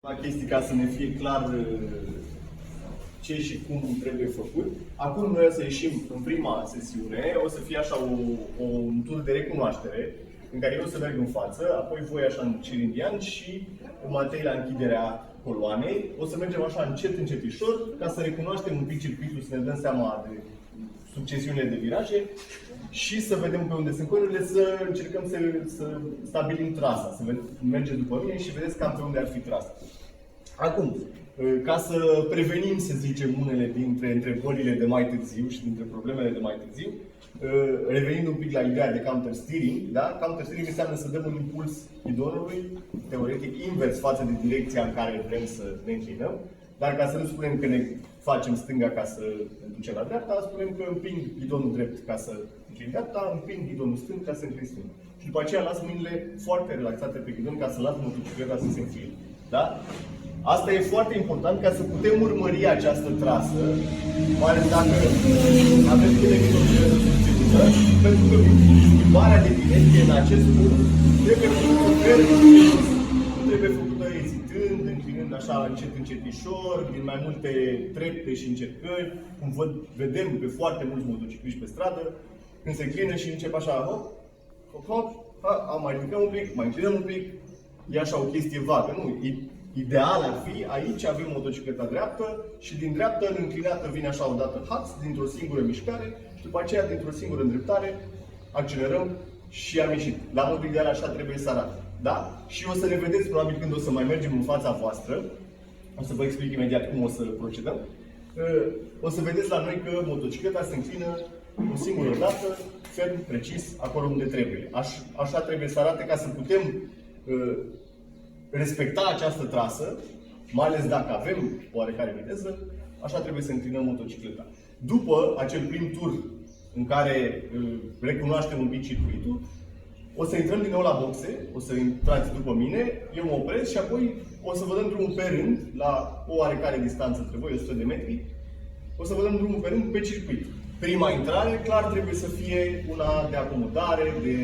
La chestii ca să ne fie clar ce și cum trebuie făcut. Acum noi o să ieșim în prima sesiune, o să fie așa un tur de recunoaștere, în care eu o să merg în față, apoi voi așa în cirindian și Matei la închiderea coloanei. O să mergem așa încetișor, ca să recunoaștem un pic circuitul, să ne dăm seama de succesiune de viraje și să vedem pe unde sunt corurile, să încercăm să stabilim trasa, să mergem după mine și vedeți cam pe unde ar fi trasa. Acum, ca să prevenim, să zicem, unele dintre întrebările de mai târziu și dintre problemele de mai târziu, revenind un pic la ideea de counter steering, da? Counter steering înseamnă să dăm un impuls bidonului, teoretic invers față de direcția în care vrem să ne înclinăm, dar ca să nu spunem că ne facem stânga ca să ne ducem la dreapta, spunem că împing bidonul drept ca să înclin dreapta, împing bidonul stâng ca să înclin stânga. Și după aceea las mâinile foarte relaxate pe bidon ca să las motocicleta să se înfile. Da? Asta e foarte important ca să putem urmări această trasă, mai ales dacă avem câte motocicletă susținută, pentru că schimbarea de direcție în acest punct trebuie făcută ferm, nu trebuie făcută ezitând, înclinând așa încetișor, din mai multe trepte și încercări, cum vedem pe foarte mulți motocicliști pe stradă, când se înclină și încep așa, hop, hop, hop, mai ridicăm un pic, mai înclinăm un pic, e așa o chestie vagă, nu? Ideal ar fi, aici avem motocicleta dreaptă și din dreaptă în înclinată vine așa odată haț, dintr-o singură mișcare și după aceea dintr-o singură îndreptare accelerăm și am ieșit. La modul ideal așa trebuie să arate. Da? Și o să ne vedeți probabil când o să mai mergem în fața voastră, o să vă explic imediat cum o să procedăm, o să vedeți la noi că motocicleta se înclină o singură dată, ferm, precis, acolo unde trebuie. Așa trebuie să arate ca să putem respecta această trasă, mai ales dacă avem oarecare viteză, așa trebuie să înclinăm motocicleta. După acel prim tur în care recunoaștem un pic circuitul, o să intrăm din nou la boxe, o să intrați după mine, eu mă opresc și apoi o să vă dăm drumul pe rând, la o oarecare distanță între voi, 100 de metri, o să vă dăm drumul pe rând pe circuit. Prima intrare, clar, trebuie să fie una de acomodare, de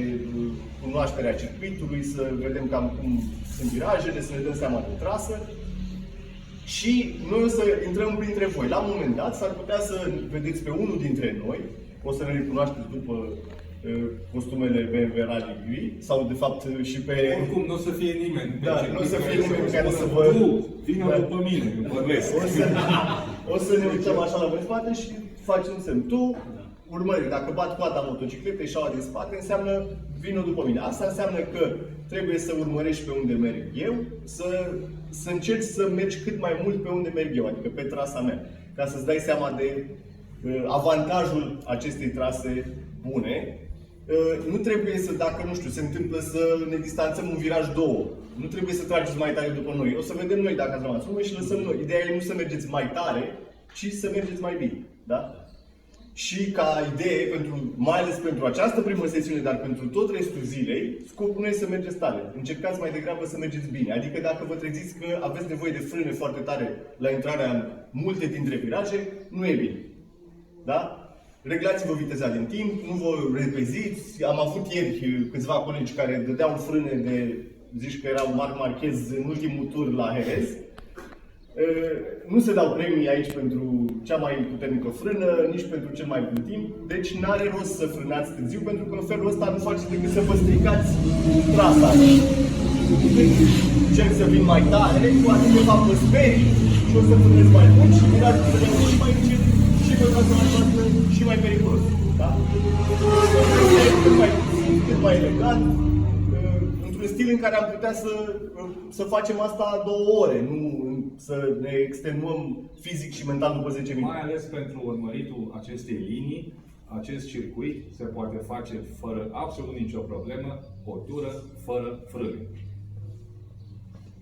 cunoașterea circuitului, să vedem cam cum sunt virajele, să ne dăm seama de trasă. Și noi o să intrăm printre voi. La un moment dat s-ar putea să vedeți pe unul dintre noi, o să ne recunoașteți după costumele BMW Rally Gui, sau de fapt și pe... Oricum nu o să fie nimeni. Da, nu o să fie nimeni care să vă... Vină după mine, vorbesc. O să ne uităm așa la voi spate și faci un semn. Tu urmări, dacă bat coada motocicletei și aua din spate, înseamnă vină după mine. Asta înseamnă că trebuie să urmărești pe unde merg eu, să încerci să mergi cât mai mult pe unde merg eu, adică pe trasa mea, ca să-ți dai seama de avantajul acestei trase bune. Nu trebuie să, dacă nu știu, se întâmplă să ne distanțăm un viraj 2, nu trebuie să trageți mai tare după noi. O să vedem noi dacă ați rămas urmă și lăsăm noi. Ideea e nu să mergeți mai tare, ci să mergeți mai bine. Da? Și ca idee, mai ales pentru această primă sesiune, dar pentru tot restul zilei, scopul nu e să mergeți tare. Încercați mai degrabă să mergeți bine. Adică dacă vă treziți că aveți nevoie de frâne foarte tare la intrarea în multe dintre viraje, nu e bine. Da? Reglați-vă viteza din timp, nu vă repeziți. Am avut ieri câțiva colegi care dădeau frâne de, zici că erau Marc Marquez în ultimul tur la Jerez. Nu se dau premii aici pentru cea mai puternică frână, nici pentru cel mai bun timp, deci n-are rost să frânați târziu, pentru că în felul ăsta nu faceți decât să vă stricați trasa. Încerc să vin mai tare, poate de fapt mă sperii și o să frânez mai mult și virați să vin și mai încet și pe trasa mai față și mai periculos. Da? Cât mai elegant, într-un stil în care am putea să facem asta 2 ore, nu să ne extenuăm fizic și mental după 10 minute. Mai ales pentru urmăritul acestei linii, acest circuit se poate face fără absolut nicio problemă, o tură fără frâne.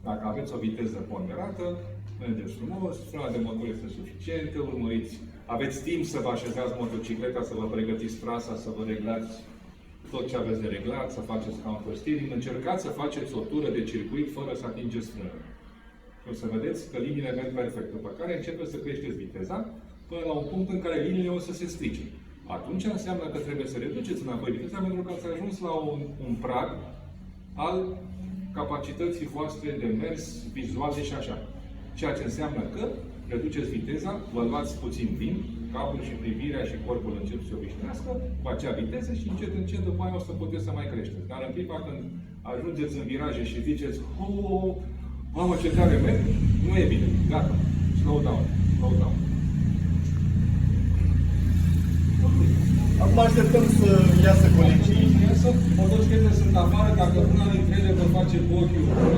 Dacă aveți o viteză ponderată, mergeți frumos, frâna de motor este suficientă, urmăriți, aveți timp să vă așezați motocicleta, să vă pregătiți trasa, să vă reglați tot ce aveți de reglat, să faceți counter steering, încercați să faceți o tură de circuit fără să atingeți frâna. O să vedeți că liniile merg perfect, după care începeți să creșteți viteza până la un punct în care liniile o să se strice. Atunci înseamnă că trebuie să reduceți înapoi viteza pentru că ați ajuns la un prag al capacității voastre de mers vizuale și așa. Ceea ce înseamnă că reduceți viteza, vă luați puțin timp, capul și privirea și corpul încep să se obișnuiască cu acea viteză și încet după aia o să puteți să mai creșteți. Dar în clipa când ajungeți în viraje și ziceți, mamă, ce tare merg, nu e bine. Gata. Slow down. Slow down. Acum așteptăm să iasă colegii. Iasă, motosikletele sunt afară, dacă una dintre ele vă face cu ochiul